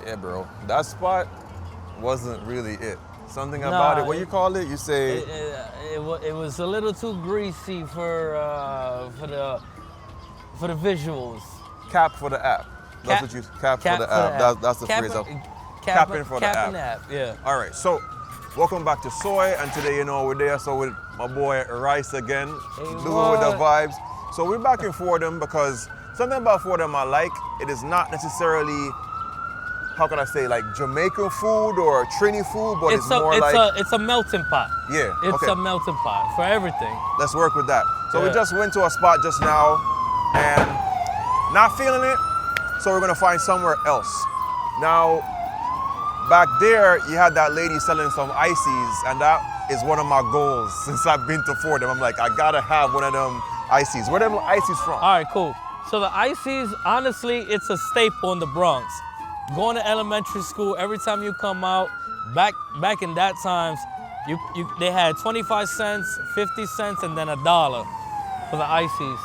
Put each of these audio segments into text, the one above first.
Yeah, bro. That spot wasn't really it. Something about it. What you call it? You say it was a little too greasy for the visuals. cap for the app. That's what you cap for the app. That's the phrase of capping for the app. Yeah. All right. So, welcome back to Soai, and today, you know, we're there. So with my boy Rice again, doing with the vibes. So we're back in Fordham because something about Fordham I like. It is not necessarily, how can I say, like Jamaican food or Trini food, but it's more like it's a melting pot. Yeah. It's a melting pot for everything. Let's work with that. So we just went to a spot just now and not feeling it, so we're gonna find somewhere else. Now, back there, you had that lady selling some ices, and that is one of my goals since I've been to Fordham. I'm like, I gotta have one of them ices. Where them ices from? All right, cool. So the ices, honestly, it's a staple in the Bronx. Going to elementary school, every time you come out, back in that times, they had 25 cents, 50 cents, and then $1 for the ices.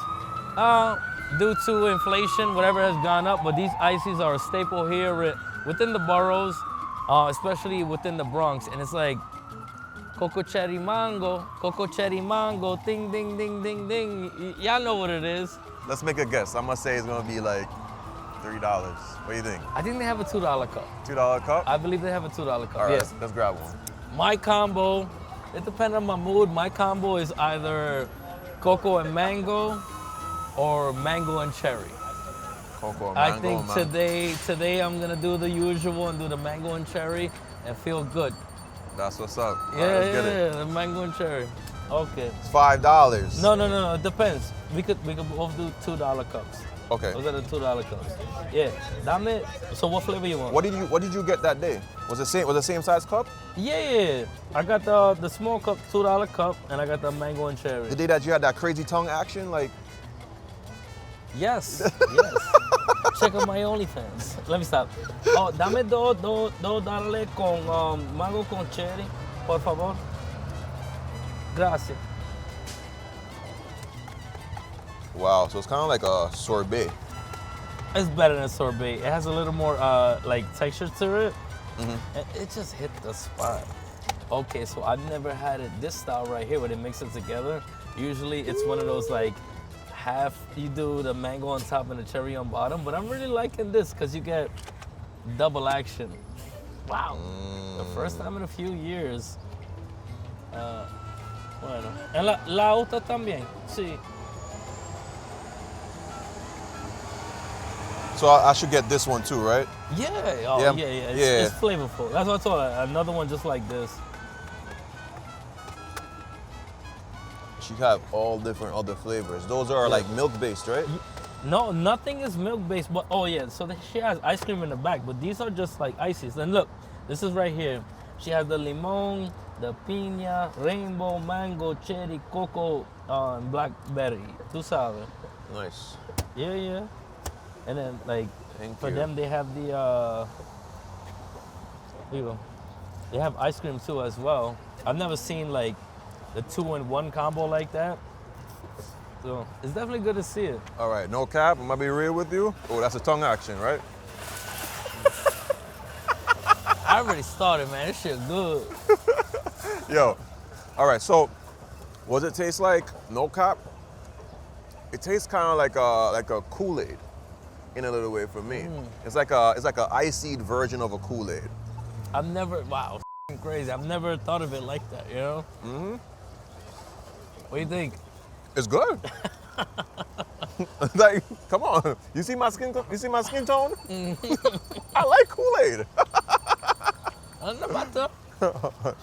Due to inflation, whatever has gone up, but these ices are a staple here within the boroughs, especially within the Bronx. And it's like coco cherry mango, ding, ding, ding, ding, ding. Y'all know what it is. Let's make a guess. I'm gonna say it's gonna be like $3. What do you think? I think they have a $2 cup. $2 cup? I believe they have a $2 cup. All right, yes. let's grab one. My combo, it depends on my mood. My combo is either cocoa and mango or mango and cherry. Cocoa, mango, I think today I'm gonna do the usual and do the mango and cherry and feel good. That's what's up. Yeah, right, let's get it. the mango and cherry. Okay. It's $5. No. It depends. We could both do $2 cups. Okay. Those are the $2 cups. Yeah. Dame. So what flavor you want? What did you get that day? Was the same size cup? Yeah. I got the small cup, $2 cup, and I got the mango and cherry. The day that you had that crazy tongue action, like. Yes. Check out my OnlyFans. Let me stop. Oh, dame dos dale con mango con cherry, por favor. Gracias. Wow, so it's kind of like a sorbet. It's better than sorbet. It has a little more like texture to it. Mm-hmm. It just hit the spot. Okay, so I've never had it this style right here where they mix it together. Usually it's one of those like half, you do the mango on top and the cherry on bottom, but I'm really liking this because you get double action. Wow. The first time in a few years. Bueno. En la otra también, sí. So I should get this one too, right? Yeah. Oh, yeah. It's flavorful. That's what I told her. Another one just like this. You have all different other flavors. Those are like milk-based, right? No, nothing is milk-based, but oh yeah, so she has ice cream in the back, but these are just like ices. And look, this is right here. She has the limon, the piña, rainbow, mango, cherry, cocoa, and blackberry. Tú sabes. Nice. Yeah. And then like, for them, they have the, here you go. They have ice cream too as well. I've never seen like the 2-in-1 combo like that. So it's definitely good to see it. All right, no cap, I'm gonna be real with you. Oh, that's a tongue action, right? I already started, man. This shit good. Yo, all right, so what does it taste like? No cap? It tastes kind of like a Kool-Aid in a little way for me. It's like a ice-seed version of a Kool-Aid. Wow, crazy. I've never thought of it like that, you know? Mm-hmm. What do you think? It's good. Like, come on. You see my skin tone? I like Kool-Aid. Ano ba to?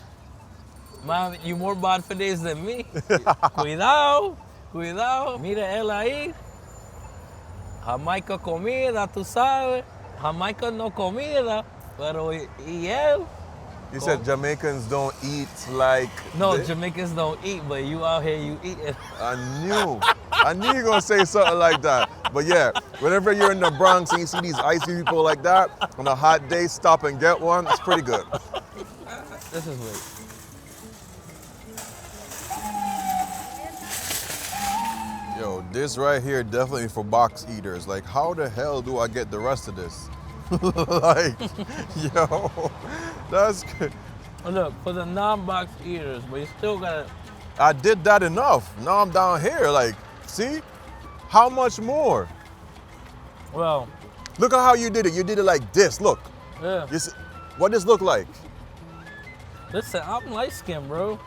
Man, you more bad for days than me. Cuidado. Mira él ahí. Jamaica comida, tú sabes. Jamaica no comida, pero y él. You said Jamaicans don't eat like... No, Jamaicans don't eat, but you out here, you eat it. I knew you were going to say something like that. But yeah, whenever you're in the Bronx and you see these icy people like that, on a hot day, stop and get one. It's pretty good. This is weird. Yo, this right here definitely for box eaters. Like, how the hell do I get the rest of this? Like, yo, that's good. Look, for the non-box eaters, but you still gotta. I did that enough. Now I'm down here. Like, see? How much more? Well, Look at how you did it. You did it like this. Look. yeah. You see, what does look like? Listen, I'm light skinned, bro.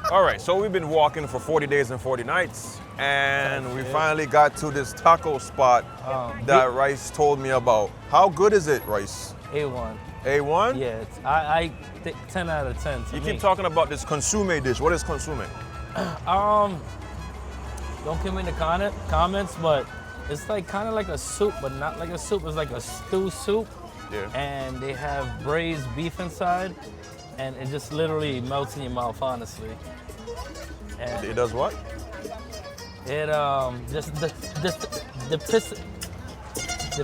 All right, so we've been walking for 40 days and 40 nights, and we shit. finally got to this taco spot that Rice told me about. How good is it, Rice? A1. A1? Yeah, I think 10 out of 10 to You me. keep talking about this consume dish. What is consume? Don't give me the comments, but it's like kind of like a soup, but not like a soup. It's like a stew soup. Yeah. And they have braised beef inside, and it just literally melts in your mouth, honestly. And It does what? it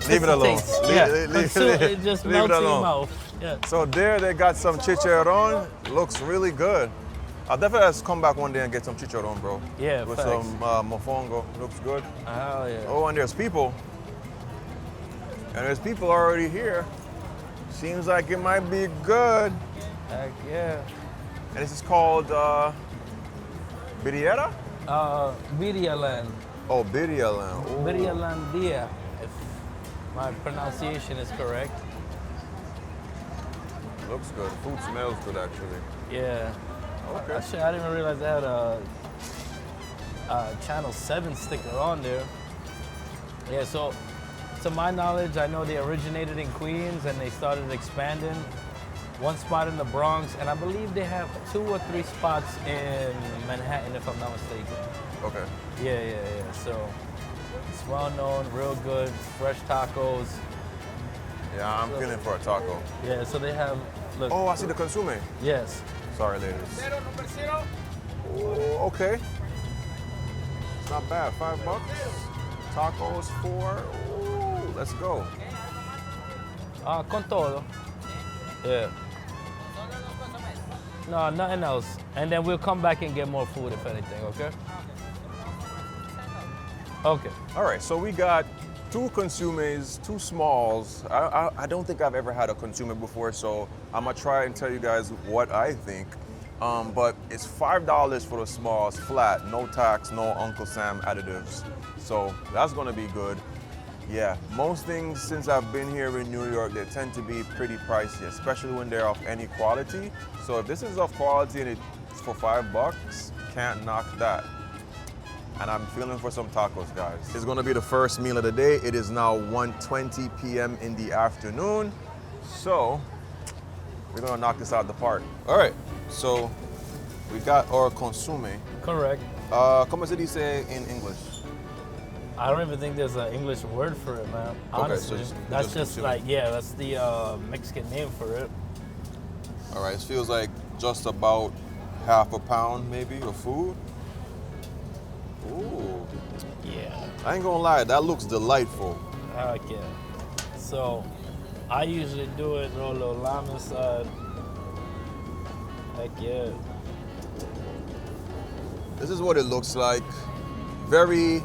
Leave it alone. It just leave it melts in your alone. mouth. Yeah. So there they got some chicharron. Looks really good. I'll definitely have to come back one day and get some chicharron, bro. Yeah, With facts. some mofongo. Looks good. Hell yeah. Oh, and there's people. And there's people already here. Seems like it might be good. Heck yeah. And this is called Birria? Birria Land. Oh, Birria Land. Ooh. Birria Landia, if my pronunciation is correct. Looks good. Food smells good, actually. Yeah. Okay. Actually, I didn't even realize they had a Channel 7 sticker on there. Yeah, so to my knowledge, I know they originated in Queens and they started expanding. One spot in the Bronx, and I believe they have 2 or 3 spots in Manhattan, if I'm not mistaken. Okay. Yeah. So it's well known, real good, fresh tacos. Yeah, I'm feeling for a taco. Yeah, so they have, look. Oh, I see the consume. Yes. Sorry, ladies. Oh, okay. It's not bad. $5. Tacos 4. Ooh, let's go. Con todo. Yeah. No, nothing else. And then we'll come back and get more food if anything, okay? Okay. All right, so we got 2 consumes, 2 smalls. I don't think I've ever had a consume before, so I'm gonna try and tell you guys what I think. But it's $5 for the smalls, flat, no tax, no Uncle Sam additives. So that's gonna be good. Yeah, most things since I've been here in New York, they tend to be pretty pricey, especially when they're of any quality. So if this is of quality and it's for $5, can't knock that. And I'm feeling for some tacos, guys. It's gonna be the first meal of the day. It is now 1:20 p.m. in the afternoon. So we're gonna knock this out of the park. All right, so we got our consume. Correct. Como se dice in English? I don't even think there's an English word for it, man. Honestly, so that's just just consume. like, yeah, that's the Mexican name for it. All right, it feels like just about half a pound maybe of food. Ooh, Yeah. I ain't gonna lie, that looks delightful. Heck yeah. So, I usually do it, throw a little lime inside. Heck yeah. This is what it looks like. Very,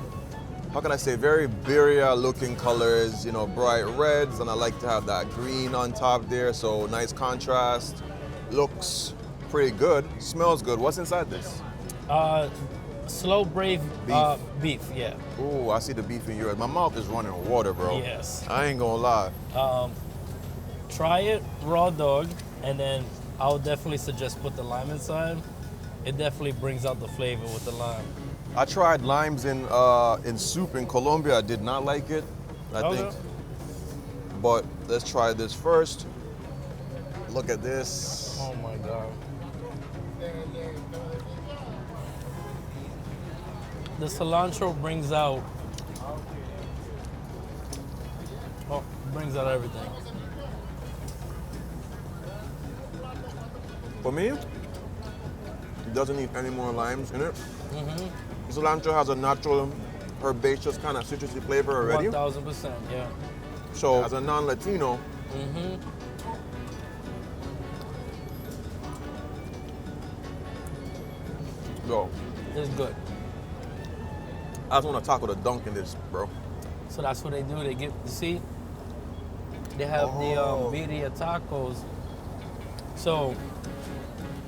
how can I say, very birria looking colors, you know, bright reds, and I like to have that green on top there, so nice contrast. Looks pretty good, smells good. What's inside this? Slow brave Beef. beef, yeah. Ooh, I see the beef in yours. My mouth is running water, bro. Yes. I ain't gonna lie. Try it raw dog, and then I would definitely suggest put the lime inside. It definitely brings out the flavor with the lime. I tried limes in soup in Colombia. I did not like it, I think. But let's try this first. Look at this. Oh my God. The cilantro brings out everything. For me, it doesn't need any more limes in it. Cilantro has a natural herbaceous kind of citrusy flavor already. 1000%, yeah. So as a non-Latino, yo, It's good. I just want to taco the dunk in this, bro. So that's what they do. They get, you see, They have the Oh. birria tacos. So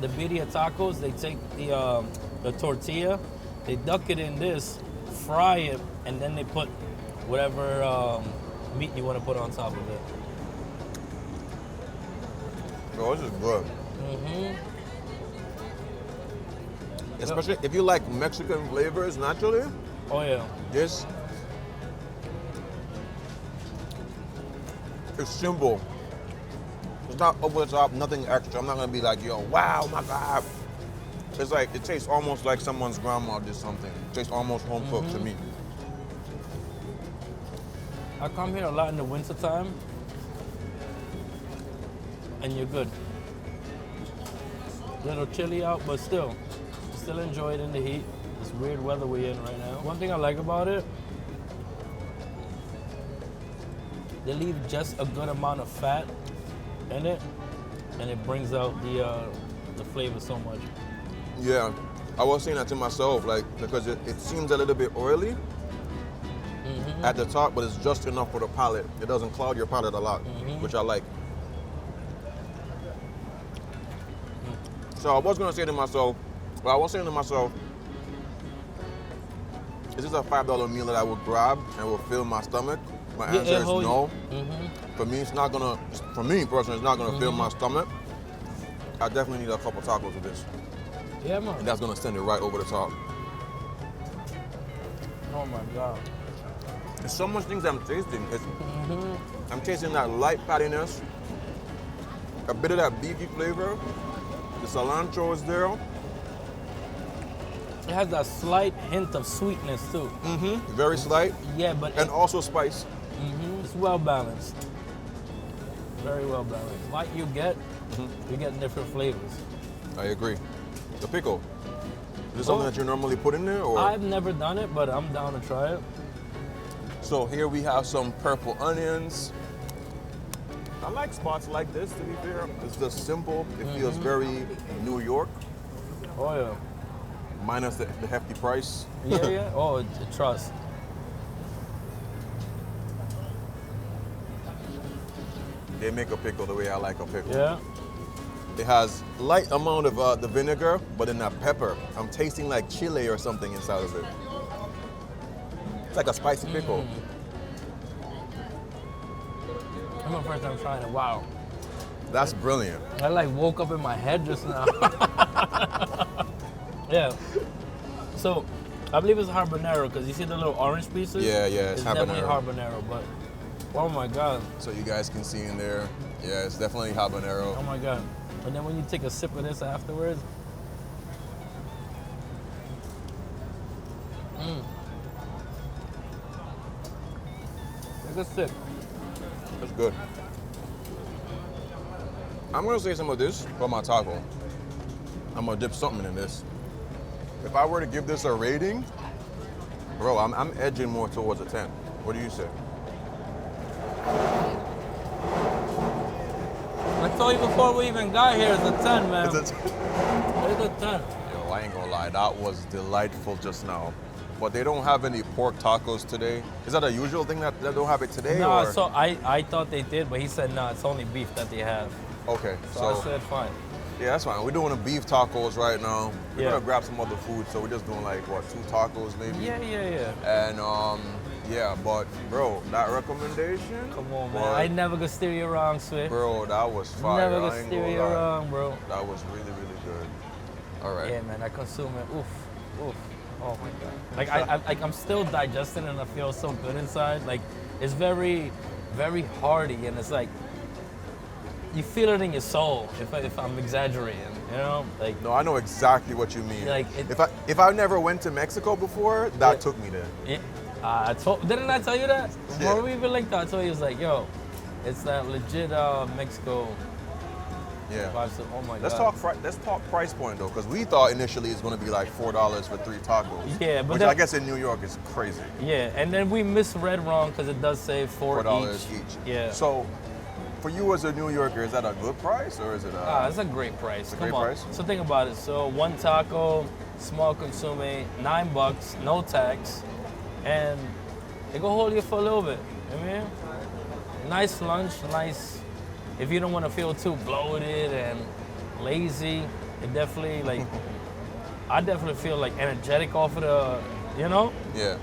the birria tacos, they take the tortilla, they duck it in this, fry it, and then they put whatever meat you want to put on top of it. Oh, this is good. Mm-hmm. Especially if you like Mexican flavors naturally, Oh yeah. this is simple. It's not over the top, nothing extra. I'm not gonna be like, yo, wow, my God. It's like, it tastes almost like someone's grandma did something. It tastes almost home cooked to me. I come here a lot in the wintertime, and you're good. Little chilly out, but still enjoy it in the heat. This weird weather we're in right now. One thing I like about it, they leave just a good amount of fat in it, and it brings out the flavor so much. Yeah, I was saying that to myself, like, because it seems a little bit oily at the top, but it's just enough for the palate. It doesn't cloud your palate a lot, which I like. So I was gonna say to myself, well, I was saying to myself, is this a $5 meal that I would grab and will fill my stomach? My answer is no. For me, it's not gonna. For me personally, it's not gonna fill my stomach. I definitely need a couple tacos with this. Yeah, man. And that's gonna send it right over the top. Oh my God. There's so much things I'm tasting. I'm tasting that light pattiness, a bit of that beefy flavor. The cilantro is there. It has that slight hint of sweetness too. Very slight. Yeah, but And also spice. it's well balanced. Very well balanced. What you get different flavors. I agree. The pickle. Is this something that you normally put in there, or? I've never done it, but I'm down to try it. So here we have some purple onions. I like spots like this, to be fair. It's just simple. It feels very New York, Oh yeah. minus the hefty price. Yeah. Oh, trust. They make a pickle the way I like a pickle. Yeah. It has light amount of the vinegar, but in that pepper, I'm tasting like chili or something inside of it. It's like a spicy pickle. That's my first time trying it. Wow. That's brilliant. I like woke up in my head just now. Yeah. So, I believe it's habanero because you see the little orange pieces? Yeah, it's definitely habanero. habanero, but oh my God. So you guys can see in there, yeah, it's definitely habanero. Oh my God. And then when you take a sip of this afterwards, take a sip. That's good. I'm gonna say some of this for my taco. I'm gonna dip something in this. If I were to give this a rating, bro, I'm edging more towards a 10. What do you say? I told you before we even got here, it's a 10, man. It's a 10. It's a 10. Yo, I ain't gonna lie, that was delightful just now. But they don't have any pork tacos today. Is that a usual thing that they don't have it today? No, or? so I thought they did, but he said no, it's only beef that they have. Okay, So I said fine. yeah, that's fine. We're doing the beef tacos right now. We're Yeah. gonna grab some other food, so we're just doing like what, 2 tacos maybe? Yeah. And yeah, but bro, that recommendation. Come on, man. boy, I never gonna steer you wrong, Swift. Bro, that was fire. Never I gonna ain't steer gonna you lie. wrong, bro. That was really, really good. All right. Yeah, man, I consume it. Oof. Oh my God. Like I'm still digesting and I feel so good inside. Like it's very, very hearty and it's like you feel it in your soul. If I'm exaggerating, you know, like No, I know exactly what you mean. Like, if I never went to Mexico before, that Yeah. took me there. didn't I tell you that? Yeah. Before we even linked up, I told you it was like, yo, it's that legit Mexico Yeah. vibe. So, oh my Let's God. let's talk price point though, because we thought initially it's gonna be like $4 for 3 tacos. Yeah, but which then- I guess in New York is crazy. Yeah, and then we misread wrong because it does say $4 each. each. Yeah. So, for you as a New Yorker, is that a good price or is it a? It's a great price. a Come great on. price? So think about it. So one taco, small consume, $9, no tax, and it go hold you for a little bit. You know what I mean? A nice lunch, nice. If you don't want to feel too bloated and lazy, it definitely like. I definitely feel like energetic off of the, you know. Yeah.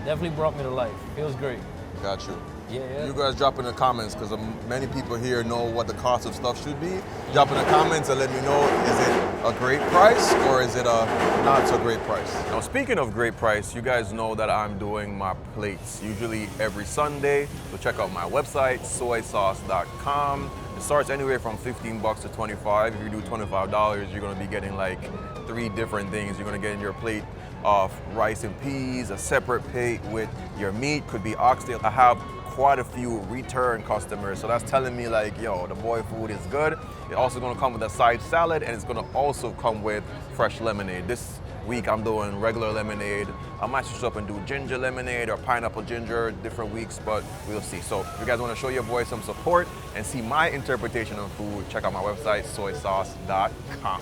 Definitely brought me to life. Feels great. Got you. Yeah. You guys drop in the comments because many people here know what the cost of stuff should be. Drop in the comments and let me know, is it a great price or is it a not so great price? Now, speaking of great price, you guys know that I'm doing my plates usually every Sunday. So check out my website, soisauce.com. It starts anywhere from $15 to $25. If you do $25, you're gonna be getting like 3 different things. You're gonna get in your plate of rice and peas, a separate plate with your meat, could be oxtail. I have quite a few return customers, so that's telling me like, yo, the boy food is good. It's also gonna come with a side salad, and it's gonna also come with fresh lemonade. This week I'm doing regular lemonade. I might switch up and do ginger lemonade or pineapple ginger different weeks, but we'll see. So if you guys wanna show your boy some support and see my interpretation of food, check out my website, soisauce.com.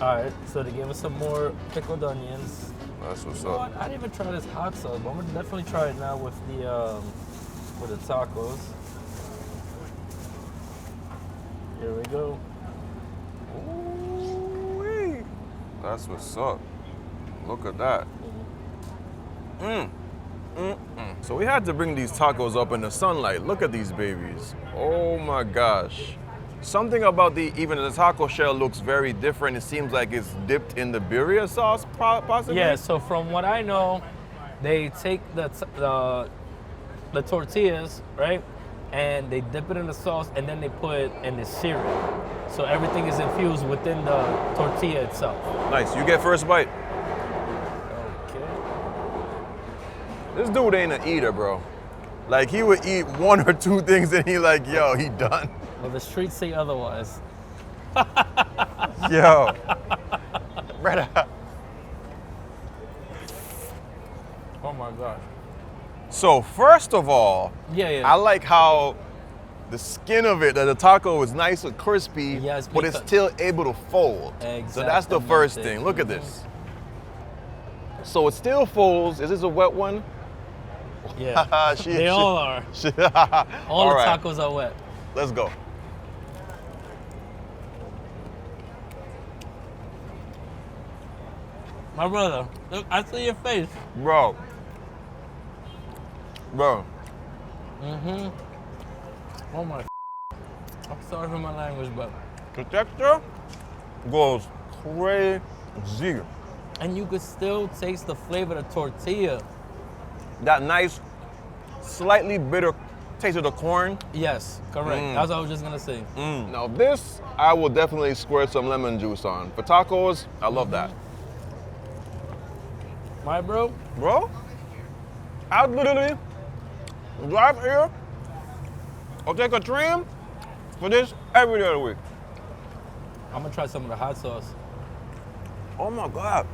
All right, so they gave us some more pickled onions. That's what's You know up. what? I didn't even try this hot sauce, but I'm gonna definitely try it now with the tacos. Here we go. Ooh-wee. That's what's up. Look at that. So we had to bring these tacos up in the sunlight. Look at these babies. Oh my gosh. Something about even the taco shell looks very different. It seems like it's dipped in the birria sauce, possibly? Yeah, so from what I know, they take the tortillas, right? And they dip it in the sauce and then they put it in the cereal. So everything is infused within the tortilla itself. Nice. You get first bite. Okay. This dude ain't an eater, bro. Like, he would eat 1 or 2 things and he like, yo, he done. Well, the streets say otherwise. Yo. Brother. Oh my gosh. So first of all, Yeah. I like how the skin of it, the taco is nice and crispy, Yes, but it's because- still able to fold. So that's the first thing. Look at this. So it still folds. Is this a wet one? Yeah. They all are. All the right. tacos are wet. Let's go. My brother, look, I see your face. Bro. Oh my. I'm sorry for my language, but. The texture goes crazy. And you could still taste the flavor of the tortilla. That nice, slightly bitter taste of the corn. Yes, correct. That's what I was just gonna say. Now this, I will definitely squirt some lemon juice on. For tacos, I love that. My bro, Bro, I'd literally drive here or take a train for this every day of the week. I'm gonna try some of the hot sauce. Oh my God.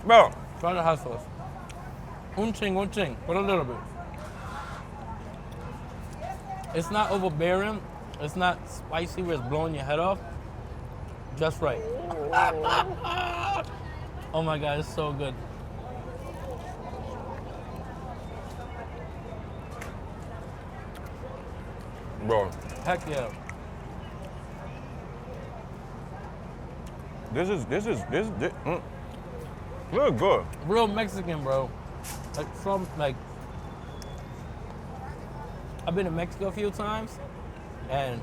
Bro, Try the hot sauce. Un ching. Put a little bit. It's not overbearing. It's not spicy where it's blowing your head off. Just right. Oh my God, it's so good. bro, Heck yeah. this really good. Real Mexican, bro. Like from like, I've been to Mexico a few times, and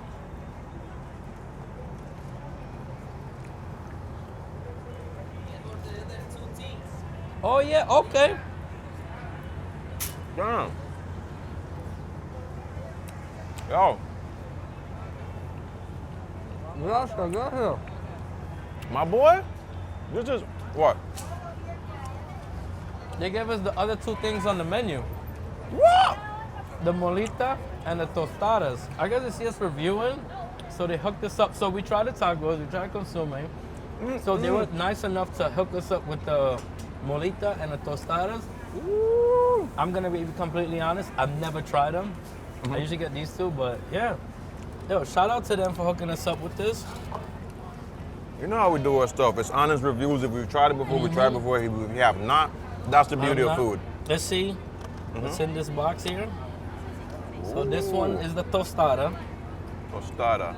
oh yeah, okay. Damn. Yo, Yes, I got here. my boy, this is what? They gave us the other 2 things on the menu. What? The molita and the tostadas. I guess they see us reviewing, so they hooked us up. So we tried the tacos, we tried consuming. So they were nice enough to hook us up with the molita and the tostadas. Ooh. I'm gonna be completely honest, I've never tried them. I usually get these 2, but yeah. Yo, shout out to them for hooking us up with this. You know how we do our stuff. It's honest reviews. If we've tried it before, we tried it before. If we have not, that's the beauty of food. Let's see. What's in this box here? So this one is the tostada. Tostada.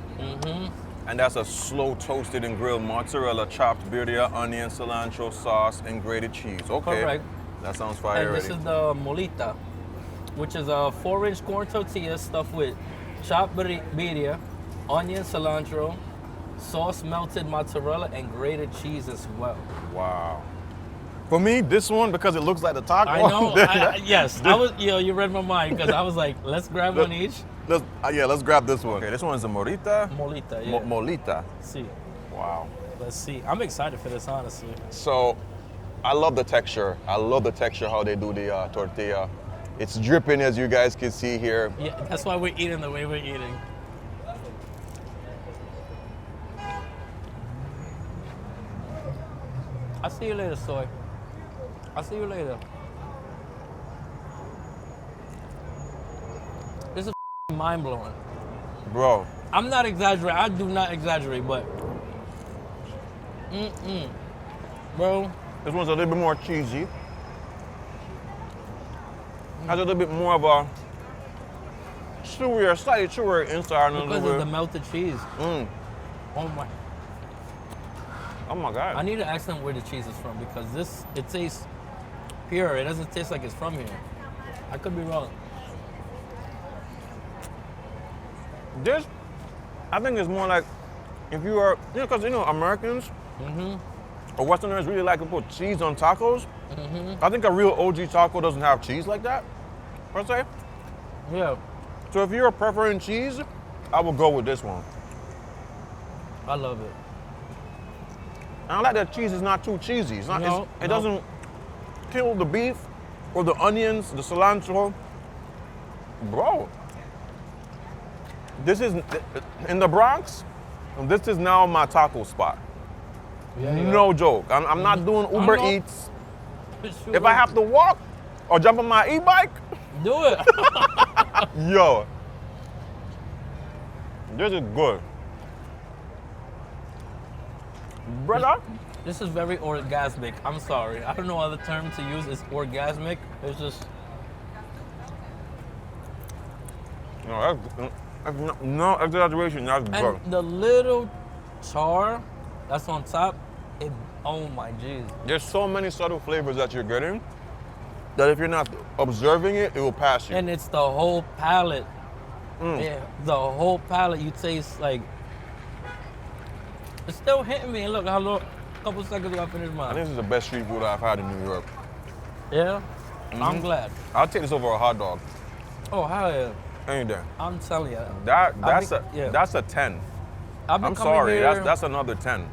And that's a slow toasted and grilled mozzarella, chopped birria, onion, cilantro, sauce, and grated cheese. Okay. Correct. That sounds fire And already. this is the molita, which is a 4-inch corn tortilla stuffed with chopped birria, onion, cilantro, sauce, melted mozzarella, and grated cheese as well. Wow. For me, this one, because it looks like the taco. I know. Yes. You read my mind because I was like, let's grab one each. Let's grab this one. Okay, this one is the morita. Molita, yeah. Molita. See. Wow. Let's see. I'm excited for this, honestly. So, I love the texture. I love the texture how they do the tortilla. It's dripping, as you guys can see here. Yeah, that's why we're eating the way we're eating. I'll see you later, Soai. I'll see you later. This is mind-blowing. Bro. I'm not exaggerating. I do not exaggerate, but... Bro. This one's a little bit more cheesy. Has a little bit more of a chewier, slightly chewier inside. Because of the melted cheese. Oh my. Oh my God. I need to ask them where the cheese is from because it tastes pure. It doesn't taste like it's from here. I could be wrong. This, I think it's more like if you are, because Americans or Westerners really like to put cheese on tacos. I think a real OG taco doesn't have cheese like that, per se. Yeah. So if you're preferring cheese, I would go with this one. I love it. And I like that cheese is not too cheesy. It's not. It doesn't kill the beef or the onions, the cilantro. Bro, this is in the Bronx. This is now my taco spot. Yeah, no joke. I'm not doing Uber Eats. Sure. If I have to walk or jump on my e-bike, do it. yo, this is good. Brother? This is very orgasmic. I'm sorry. I don't know other term to use. It's orgasmic. It's just... No, that's no exaggeration. That's good. And the little char that's on top, oh my jeez. There's so many subtle flavors that you're getting that if you're not observing it, it will pass you. And it's the whole palate. Yeah, the whole palate. You taste like... It's still hitting me. And look, a couple seconds ago I finished I mine. think this is the best street food I've had in New York. Yeah? I'm glad. I'll take this over a hot dog. Oh, hell yeah. Any day. I'm telling you. That's a 10. I'm sorry, that's another 10.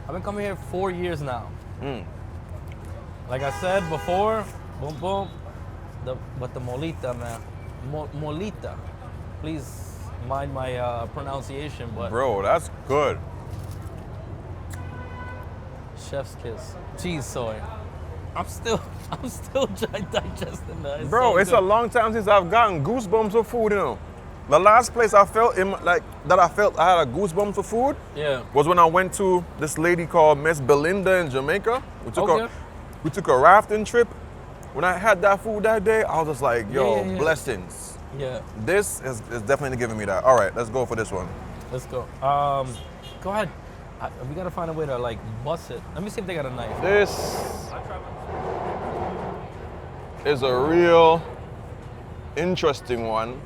I've been coming here 4 years now. Like I said before, boom, boom. But the molita, man. Molita. Please mind my pronunciation, but... Bro, that's good. Chef's kiss. Cheese soy. I'm still digesting that. Bro, it's a long time since I've gotten goosebumps for food, The last place I felt I had a goosebumps for food was when I went to this lady called Miss Belinda in Jamaica. We took a rafting trip. When I had that food that day, I was just like, yo, blessings. Yeah. This is definitely giving me that. All right, let's go for this one. Let's go. Go ahead. We gotta find a way to like bust it. Let me see if they got a knife. This is a real interesting one.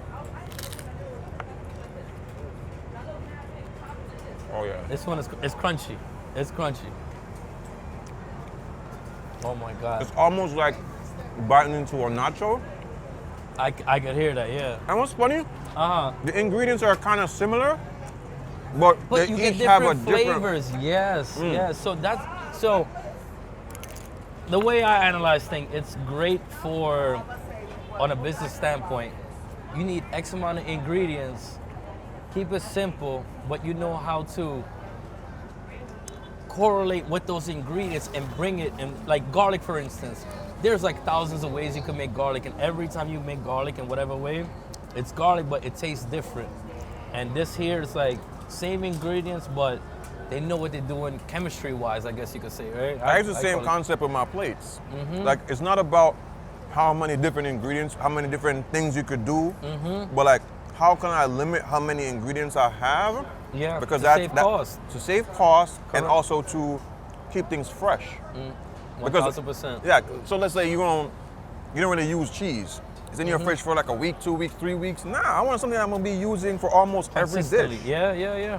Oh yeah. This one is crunchy. It's crunchy. Oh my God. It's almost like biting into a nacho. I could hear that, yeah. And what's funny? The ingredients are kind of similar, but they you each get have a different different flavors. Yes, yes. So the way I analyze things, it's great for, on a business standpoint, you need X amount of ingredients. Keep it simple, but you know how to correlate with those ingredients and bring it in, like garlic, for instance. There's like thousands of ways you can make garlic, and every time you make garlic in whatever way, it's garlic, but it tastes different. And this here is like same ingredients, but they know what they're doing chemistry-wise, I guess you could say, right? I use the same call it- concept with my plates. Like, it's not about how many different ingredients, how many different things you could do, but like, how can I limit how many ingredients I have? Yeah, because to save cost. To save cost and Correct. also to keep things fresh. 1,000%. Yeah. So let's say you don't really use cheese. It's in your fridge for like a week, 2 weeks, 3 weeks. Nah, I want something I'm gonna be using for almost every Consistently. dish. Yeah.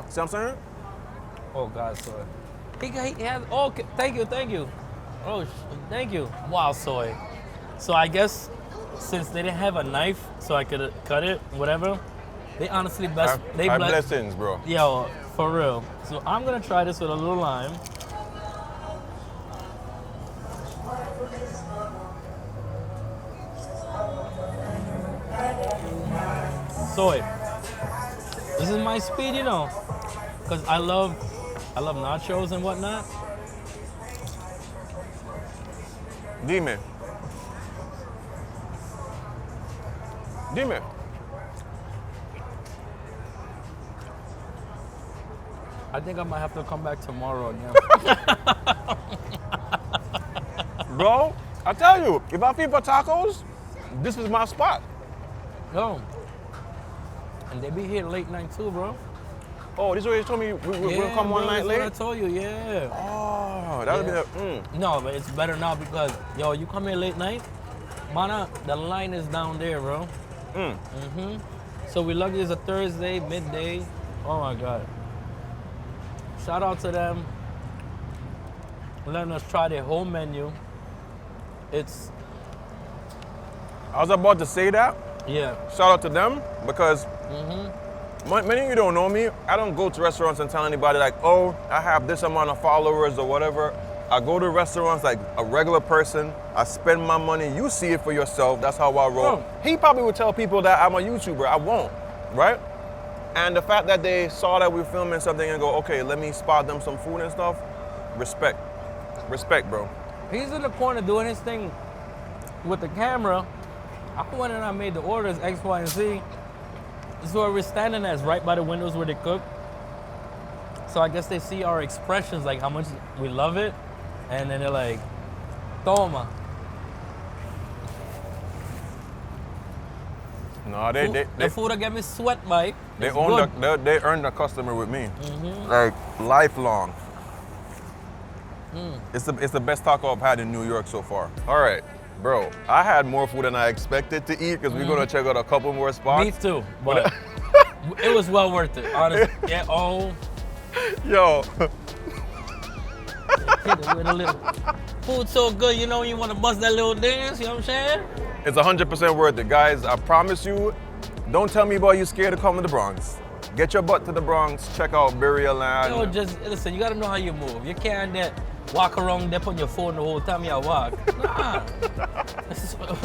See what I'm saying? Oh God, Soy. He has. Oh, thank you. Oh, thank you. Wow, Soy. So I guess since they didn't have a knife, so I could cut it, whatever. They honestly best. They High bless. blessings, bro. Yo, for real. So I'm gonna try this with a little lime. Soy. This is my speed, you know, because I love nachos and whatnot. Dime. I think I might have to come back tomorrow again. Bro, I tell you, if I feed for tacos, this is my spot. Yo. And they be here late night too, bro. Oh, this is what you told me we'll come one bro, night that's late? what I told you, yeah. Oh, that would Yeah. be No, but it's better now because, yo, you come here late night, mana, the line is down there, bro. So we lucky it's a Thursday, midday. Oh my God. Shout out to them. Letting us try their whole menu. It's, I was about to say that. yeah. Shout out to them because many of you don't know me. I don't go to restaurants and tell anybody like, oh, I have this amount of followers or whatever. I go to restaurants like a regular person. I spend my money. You see it for yourself. That's how I roll. Oh. He probably would tell people that I'm a YouTuber. I won't, right? And the fact that they saw that we're filming something and go, okay, let me spot them some food and stuff. Respect, bro. He's in the corner doing his thing with the camera. I went and I made the orders, X, Y, and Z. This is where we're standing at, right by the windows where they cook. So I guess they see our expressions, like how much we love it. And then they're like, toma. No, The food will get me sweat, Mike. they It's own good. they earn the customer with me, like lifelong. It's the best taco I've had in New York so far. All right, bro. I had more food than I expected to eat because we're gonna check out a couple more spots. Me too, but it was well worth it, honestly. Yeah, oh, Yo, hit it with a little. Food so good, you know, you want to bust that little dance, you know what I'm saying? it's 100% worth it, guys. I promise you. Don't tell me about you scared to come to the Bronx. Get your butt to the Bronx. Check out Birria Landia. Yo, just listen, you gotta know how you move. You can't walk around there on your phone the whole time you walk. Nah.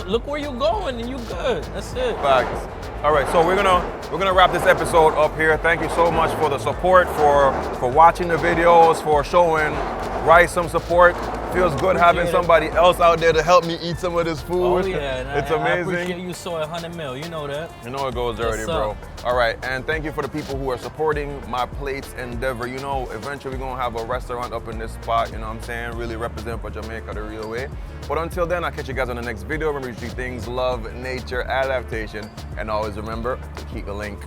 Look where you're going and you good. That's it. Facts. All right, so we're gonna wrap this episode up here. Thank you so much for the support, for watching the videos, for showing Rice some support. Feels good having Appreciate it. somebody else out there to help me eat some of this food. Oh yeah, and It's I amazing. appreciate you saw 100 mil. You know that. You know it goes dirty, Yes, bro. sir. All right, and thank you for the people who are supporting my plates endeavor. You know, eventually we're gonna have a restaurant up in this spot, you know what I'm saying? Really represent for Jamaica the real way. But until then, I'll catch you guys on the next video. Remember, you see things, love, nature, adaptation, and always remember to keep the link.